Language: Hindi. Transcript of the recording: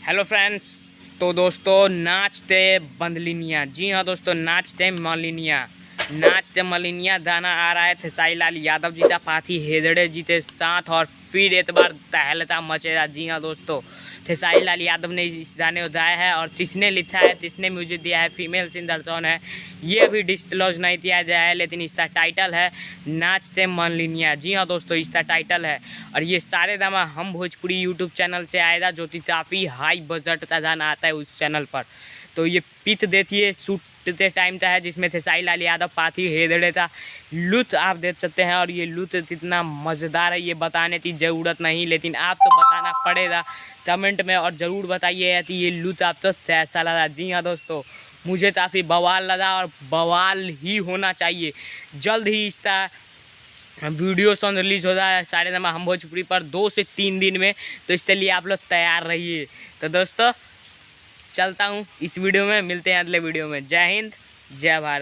Hello friends. तो दोस्तों नाचते बंदलिनिया, जी हाँ दोस्तों, नाचते मलिनिया गाना आ रहा है। खेसारी लाल यादव जी का पाथी हेदड़े जी के साथ और फिर एक बार तहलका मचेगा। जी हाँ दोस्तों, खेसारी लाल यादव ने इस गाने को गाया है और किसने लिखा है, किसने म्यूजिक दिया है, फीमेल सिंगर कौन है, ये अभी डिस्क्लोज नहीं किया गया है, लेकिन इसका टाइटल है नाचते मलिनिया। जी हाँ दोस्तों, इसका टाइटल है और ये सारे गाना हम भोजपुरी यूट्यूब चैनल से आएगा, जो कि काफ़ी हाई बजट का गाना आता है उस चैनल पर। तो ये पिट देखिए शूट के टाइम का है, जिसमें खेसारी लाल यादव पाथी हेदड़े का लुत्फ आप देख सकते हैं। और ये लुत्फ कितना मज़ेदार है ये बताने की ज़रूरत नहीं, लेकिन आपको बताना पड़ेगा कमेंट में, और ज़रूर बताइए कि ये लुत्फ आपको कैसा लगा। जी हाँ दोस्तों, मुझे काफ़ी बवाल लगा और बवाल ही होना चाहिए। जल्द ही इसका वीडियो सॉन्ग रिलीज़ हो रहा है सारे नामा हम भोजपुरी पर 2 से 3 दिन में, तो इसके लिए आप लोग तैयार रहिए। तो दोस्तों चलता हूँ, इस वीडियो में मिलते हैं अगले वीडियो में। जय हिंद, जय भारत।